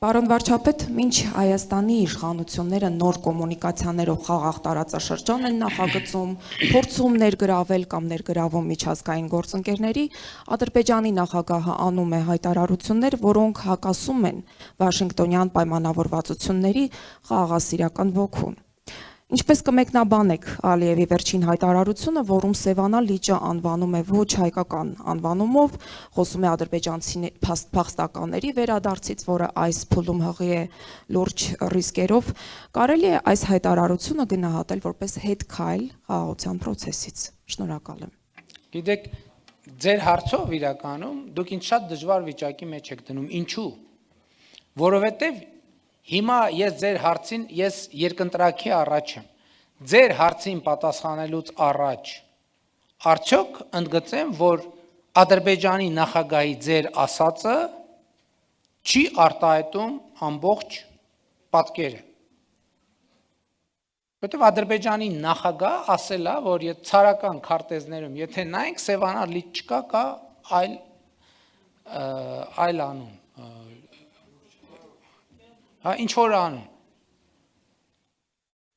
Պարոն վարչապետ, մինչ Հայաստանի իշխանությունները նոր կոմունիկացիաներով խաղաղ տարածաշրջան են նախագծում, փորձում ներգրավել կամ ներգրավում միջազգային գործընկերների, Ադրբեջանի նախագահը անում է հայտարարություններ, որոնք հակասում են Վաշինգտոնյան պայմանավորվածությունների խաղաղասիրական ոգուն։ Ինչպես կմեկնաբանեք Ալիևի վերջին հայտարարությունը, որում Սևանա լիճը անվանում է ոչ հայկական անվանումով, խոսում է ադրբեջանցի փախստականների վերադարձից, որը այս փուլում հղի է լուրջ ռիսկերով, կարելի է այս հայտարարությունը գնահատել որպես հետքայլ խաղաղության process-ից։ Շնորհակալ եմ։ Գիտեք, ձեր հարցով իրականում դուք ինձ շատ դժվար վիճակի մեջ եք դնում։ Ինչու՞։ Որովհետև հիմա ես ձեր հարցին երկընտրակի առաջ եմ։ Ձեր հարցին պատասխանելուց առաջ արդյոք ընդգծեմ, որ Ադրբեջանի նախագահի ձեր ասածը չի արտահայտում ամբողջ պատկերը։ Որտեվ Ադրբեջանի նախագահ ասել է, որ ցարական քարտեզներում, եթե նայենք, Սևանա լիճ չկա, կա այլ անուն։ Ինչ որ անուն։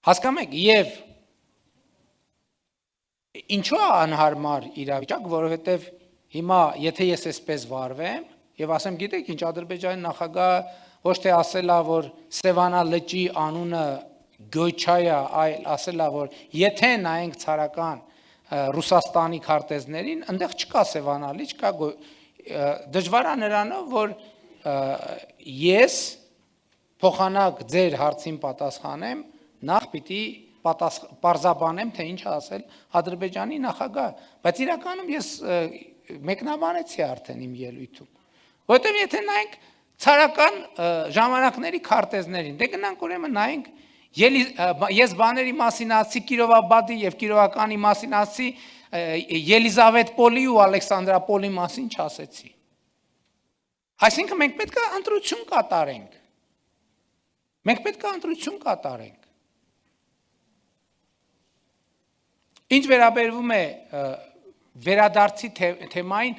Հասկանում եք, եւ ինչու է անհարմար իրավիճակ, որովհետեւ հիմա եթե ես այսպես վարվեմ եւ ասեմ, գիտեք ինչ, Ադրբեջանի նախագահը ոչ թե ասել է, որ Սևանա լճի անունը Գոյչայա, այլ ասել է, որ եթե նայենք ցարական Ռուսաստանի քարտեզներին, այնտեղ չկա Սևանա լիճ, կա դժվար է նրանով, որ ես փոխանակ ձեր հարցին պատասխանեմ, նախ պիտի պարզաբանեմ, թե ինչ ասել Ադրբեջանի նախագահ, բայց իրականում ես մեկնաբանեցի արդեն իմ ելույթում, որովհետև եթե նայենք ցարական ժամանակների քարտեզներին, դե գնանք ուրեմն նայենք, ես բաների մասին ասի Կիրովաբադի եւ Կիրովականի մասին ասի Ելիզավետպոլի ու Ալեքսանդրապոլի մասին չասեցի։ Այսինքն մենք պետք է ընտրություն կատարենք։ Մենք պետք է ընտրություն կատարենք։ Ինչ վերաբերվում է վերադարձի թեմային,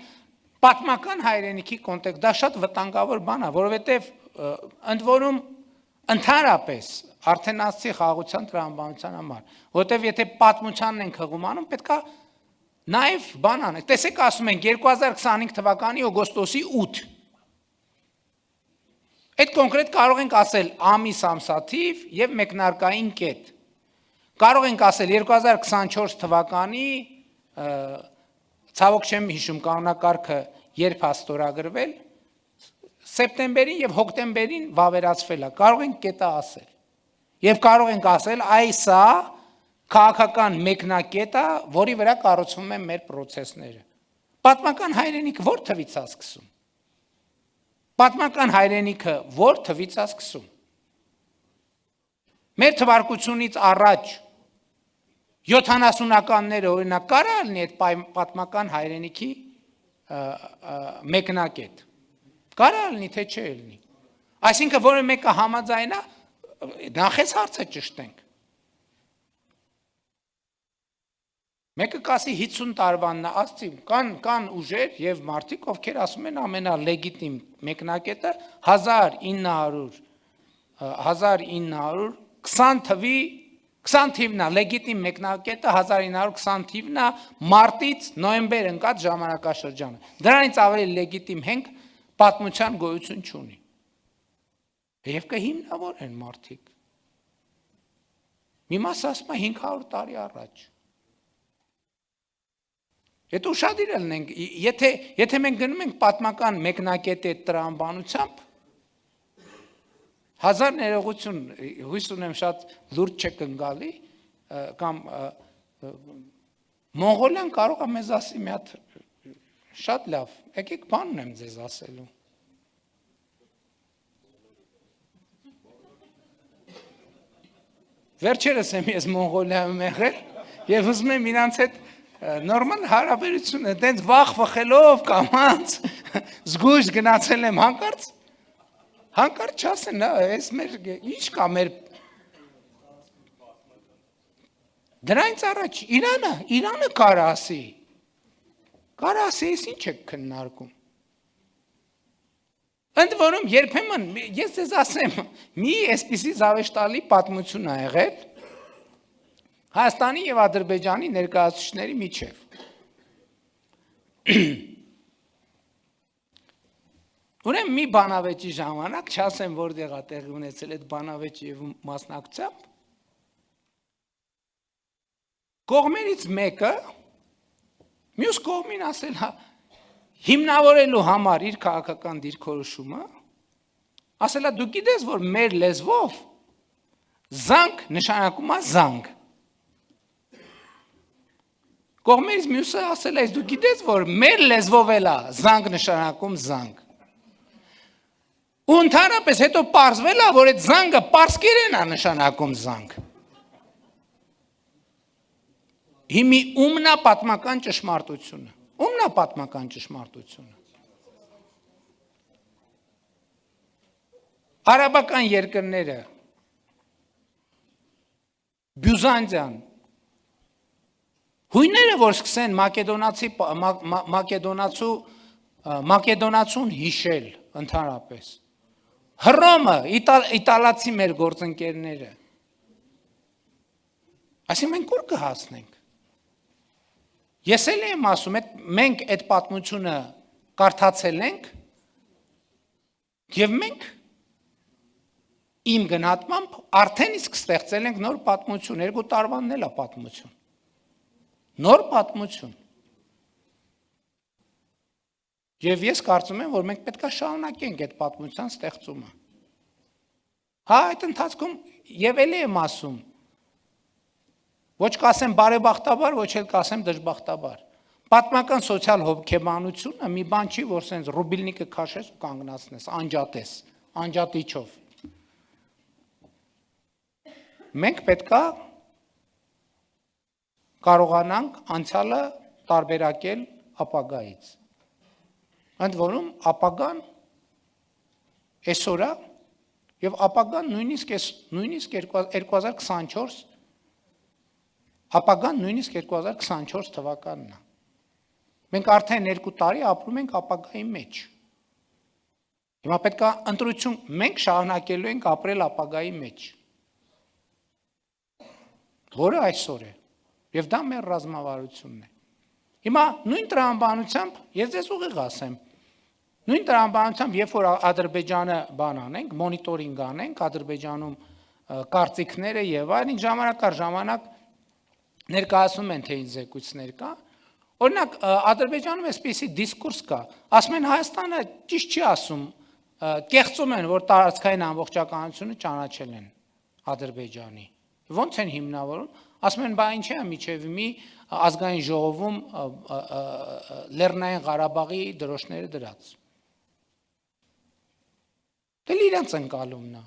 պատմական հայրենիքի կոնտեքստ, դա շատ վտանգավոր բան է, որովհետև ընդ որում ընդհանրապես արդեն ասացի խաղաղության տրամաբանության համար, որովհետև եթե պատմությանն ենք հղում, պետք է նաև բան անենք։ Տեսեք, ասում ենք 2025 թվականի օգոստոսի 8։ Այդ կոնկրետ կարող ենք ասել ամիս, ամսաթիվ եւ մեկնարկային կետ։ Կարող ենք ասել 2024 թվականի ցավոք չեմ հիշում կանոնակարգը երբ է ստորագրվել, սեպտեմբերին եւ հոկտեմբերին վավերացվել է։ Կարող ենք կետը ասել։ Եվ կարող ենք ասել այսա քաղաքական մեկնակետը, որի վրա կառուցվում են մեր process-ները։ Պատմական հայրենիքը ո՞ր թվից է սկսում։ Պատմական հայրենիքը ո՞ր թվից է սկսում։ Մեր թվարկությունից առաջ 70-ականները օրինակ կարա լինի այդ պատմական հայրենիքի մեկնակետ։ Կարա լինի, թե չէ լինի։ Այսինքն որը մեկը համաձայնա, նախեց հարցը ճշտենք։ Մեկը կասի 50 տարվանն ասցի, կան ուժեր եւ մարդիկ, ովքեր ասում են ամենալեգիտիմ մեկնակետը 1920 թիվն է, լեգիտիմ մեկնակետը 1920 թիվն է, մարտից նոյեմբեր ընկած ժամանակաշրջանը։ Դրանից ավելի լեգիտիմ հենք պատմության գոյություն չունի։ Եվ կհիմնավորեն մարդիկ։ Մի մասը ասում է 500 տարի առաջ։ Եթե ուշադիր լինենք, եթե մենք գնում ենք պատմական մեկնակետի տրամաբանությամբ, հազար ներողություն, հույս ունեմ շատ լուրջ չեք ընկալի, կամ Մոնղոլիան կարող է մեզ ասի մի հատ շատ լավ, եկեք բան ունեմ ձեզ ասելու։ Վերջերս եմ ես Մոնղոլիայում եղել եւ ուզում եմ իրանց հետ նորմալ հարաբերություն, այդպես վախ վխելով կամած զգույշ գնացել եմ հանկարծ չասեն, այս մեր ինչ կա մեր դրանից առաջ Իրանը կարա ասի, ես ինչ եք քննարկում։ Ընդ որում երբեմն ես ձեզ ասեմ, մի այսպիսի զավեշտալի պատմություն ա եղել Հայաստանի եւ Ադրբեջանի ներկայացուցիչների միջև։ Ուրեմն մի բանավեճի ժամանակ, չասեմ որտեղ է տեղի ունեցել այդ բանավեճի եւ մասնակցությամբ, կողմերից մեկը մյուս կողմին ասել հա հիմնավորելու համար իր քաղաքական դիրքորոշումը, ասելա դու գիտես, որ մեր լեզվով զանգ նշանակում է զանգ։ Կողմերից մյուսը ասել է դու գիտես, որ մեր լեզվով էլ է զանգ նշանակում զանգ։ Ու ընդհանրապես հետո պարզվել է, որ այդ զանգը պարսկերեն է նշանակում զանգ։ Հիմի ումնա պատմական ճշմարտությունը։ Ումնա պատմական ճշմարտությունը։ Արաբական երկրները Բյուզանդիան հույները որ սկսեն մակեդոնացուն հիշել ընդհանրապես Հռոմը իտալացի մեր գործընկերները ասի մենք ուր կհասնենք Ես էլ եմ ասում, մենք այդ պատմությունը կարդացել ենք եւ մենք իմ գնահատմամբ արդեն իսկ ստեղծել ենք նոր պատմություն, 2 տարվանն էլ է պատմություն։ Նոր պատմություն։ Եվ ես կարծում եմ, որ մենք պետք է շարունակենք այդ պատմության ստեղծումը։ Հա, այդ ընթացքում եւ էլի եմ ասում Ոչ կասեմ բարեբախտաբար, ոչ էլ կասեմ դժբախտաբար։ Պատմական սոցիալ հոգեբանությունը մի բան չի, որ սենց ռուբիլնիկը քաշես ու կանգնացնես, անջատես, անջատիչով։ Մենք պետքա կարողանանք անցյալը տարբերակել ապագայից։ Ընդ որում ապագան այսօր է եւ ապագան նույնիսկ 2024 Ապագան նույնիսկ 2024 թվականն է։ Մենք արդեն 2 տարի ապրում ենք ապագայի մեջ։ Հիմա պետք է ընտրություն մենք շարունակելու ենք ապրել ապագայի մեջ։ Որը այսօր է։ Եվ դա մեր ռազմավարությունն է։ Հիմա նույն տրամաբանությամբ ես ձեզ ուղիղ ասեմ։ Նույն տրամաբանությամբ, երբ որ Ադրբեջանը բան անենք, մոնիտորինգ անենք, Ադրբեջանում կարծիքները եւ այլն ժամանակ առ ժամանակ ներկայացնում են թե ինչ զեկույցներ կա։ Օրինակ Ադրբեջանում այսպիսի դիսկուրս կա։ Ասում են Հայաստանը ճիշտ չի ասում, կեղծում են, որ տարածքային ամբողջականությունը ճանաչել են Ադրբեջանի։ Ոնց են հիմնավորում։ Ասում են, բա ինչ է միջև մի ազգային ժողովում Լեռնային Ղարաբաղի դրոշները դրած։ Դե իրենց ընկալումն է։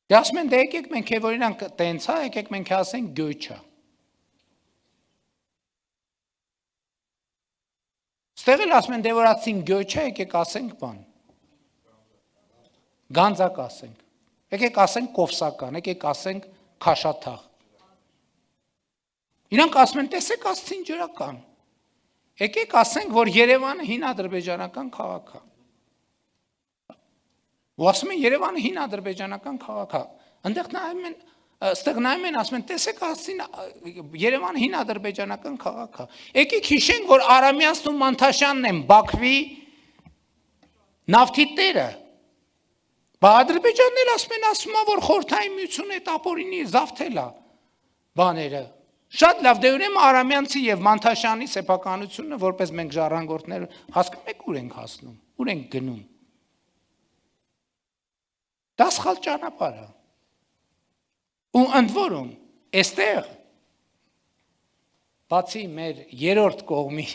Դե ասում են, դե եկեք մենք որ իրանք տենց է, եկեք մենք ասենք գյոյչա։ Ստեղ էլ ասում են, դե որ ասին գյոյչա, եկեք ասենք բան։ Գանձակ ասենք։ Եկեք ասենք կովսական, եկեք ասենք քաշաթաղ։ Իրանք ասում են, տեսեք ասցին ջրական։ Եկեք ասենք, որ Երևանը հին ադրբեջանական քաղաք է։ Ու ասում են Երևանը հին ադրբեջանական քաղաք է։ Այնտեղ նայում են, ստեղ նայում են, ասում են, տեսեք ասին Երևանը հին ադրբեջանական քաղաք է։ Եկեք հիշենք, որ Արամյանցն ու Մանթաշյանն են Բաքվի նավթի տերը։ Բա Ադրբեջանն էլ ասում են, որ Խորհրդային Միությունը այդ ապօրինի զավթել է բաները։ Շատ լավ, դե ուրեմն Արամյանցի եւ Մանթաշյանի սեփականությունը, որպես մենք ժառանգորդներ, հասկանում եք ուր ենք հասնում, ուր ենք գնում։ Դա սխալ ճանապարհ է։ Ու ընդ որում, այստեղ բացի մեր երրորդ կողմի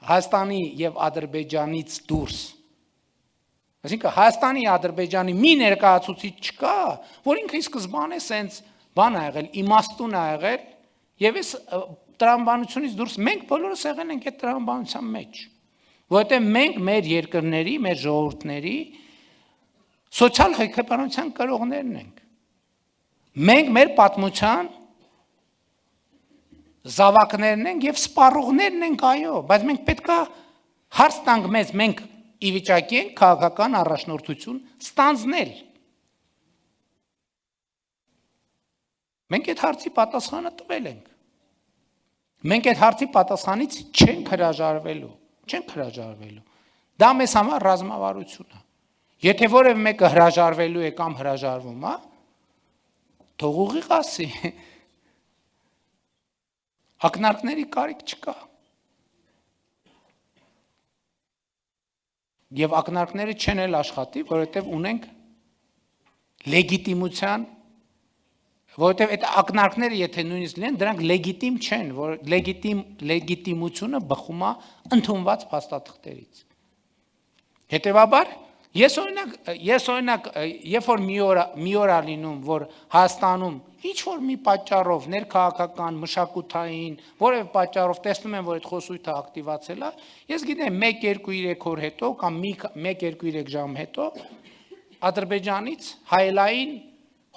Հայաստանի եւ Ադրբեջանից դուրս, այսինքն Հայաստանի Ադրբեջանի մի ներկայացուցիչ չկա, որ ինքը ի սկզբանե սենց բան ա եղել, իմաստուն ա եղել, եւ այս տրամաբանությունից դուրս մենք բոլորս եղել ենք այդ տրամաբանության մեջ, որովհետեւ մենք մեր երկրների, մեր ժողովուրդների սոցիալ հոգեբանության կրողներն ենք։ Մենք մեր պատմության զավակներն ենք եւ սպառողներն ենք, այո, բայց մենք պետքա Հարց տանք մեզ, մենք ի վիճակի ենք քաղաքական առաջնորդություն ստանձնել։ Մենք այդ հարցի պատասխանը տվել ենք։ Մենք այդ հարցի պատասխանից չենք հրաժարվելու։ Դա մեզ համար ռազմավարություն է։ Եթե որևէ մեկը հրաժարվելու է կամ հրաժարվում է, թող ուղիղ ասի։ Ակնարկների կարիք չկա։ Եվ ակնարկները չեն էլ աշխատի, որովհետև ունենք լեգիտիմության, որովհետև այդ ակնարկները եթե նույնիսկ լինեն, դրանք լեգիտիմ չեն, որ լեգիտիմությունը բխում է ընդունված փաստաթղթերից։ Հետևաբար, ես օրինակ, երբ որ մի օր է լինում, որ Հայաստանում ինչ որ մի պատճառով ներքաղաքական, մշակութային, որևէ պատճառով տեսնում եմ, որ այդ խոսույթը ակտիվացել է, ես գիտեմ 1-2-3 օր հետո կամ 1-2-3 ժամ հետո Ադրբեջանից հայելային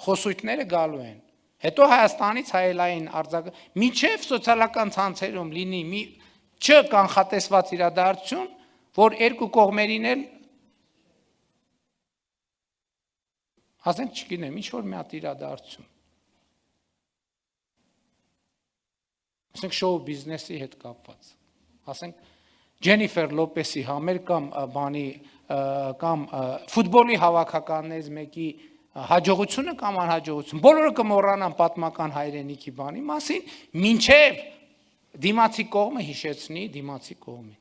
խոսույթները գալու են։ Հետո Հայաստանից հայելային մինչև սոցիալական ցանցերում լինի չկանխատեսված իրադարձություն, որ երկու կողմերին էլ ասենք չգիտեմ, ինչ որ մի հատ իրադարձություն։ Ասենք շոու բիզնեսի հետ կապված։ Ասենք Ջենիֆեր Լոպեսի համեր կամ ֆուտբոլի հավաքականներից մեկի հաջողությունը կամ անհաջողությունը։ Բոլորը կմոռանան պատմական հայրենիքի բանի մասին, մինչև դիմացի կողմը հիշեցնի դիմացի կողմին։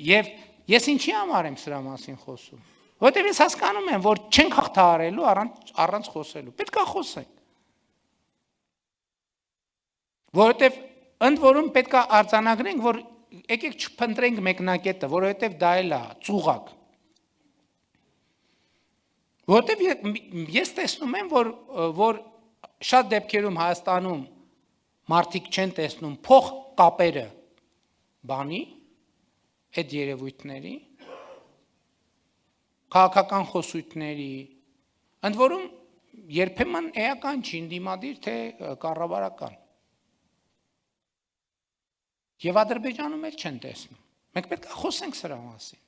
Եվ ես ինչի համար եմ սրա մասին խոսում։ Որտեւ ես հասկանում եմ, որ չենք հաղթահարելու առանց խոսելու։ Պետք է խոսենք։ Որովհետեւ ընդ որում պետք է արձանագրենք, որ եկեք չփնտրենք մեկնակետը, որովհետեւ դա էլ է ծուղակ։ Որովհետեւ ես տեսնում եմ, որ շատ դեպքերում Հայաստանում մարդիկ չեն տեսնում փող կապերը բանի այդ երևույթների, քաղաքական խոսույթների, ընդ որում երբեմն էական չի ընդդիմադիր, թե կառավարական։ Եվ Ադրբեջանում էլ չեն տեսնում։ Մենք պետք է խոսենք սրա մասին։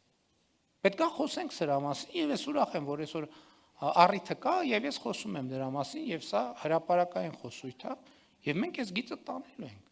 Պետք է խոսենք սրա մասին, եւ ես ուրախ եմ, որ այսօր առիթը կա, եւ ես խոսում եմ դրա մասին, եւ սա հրապարակային խոսույթ է, եւ մենք այս գիծը տանելու ենք։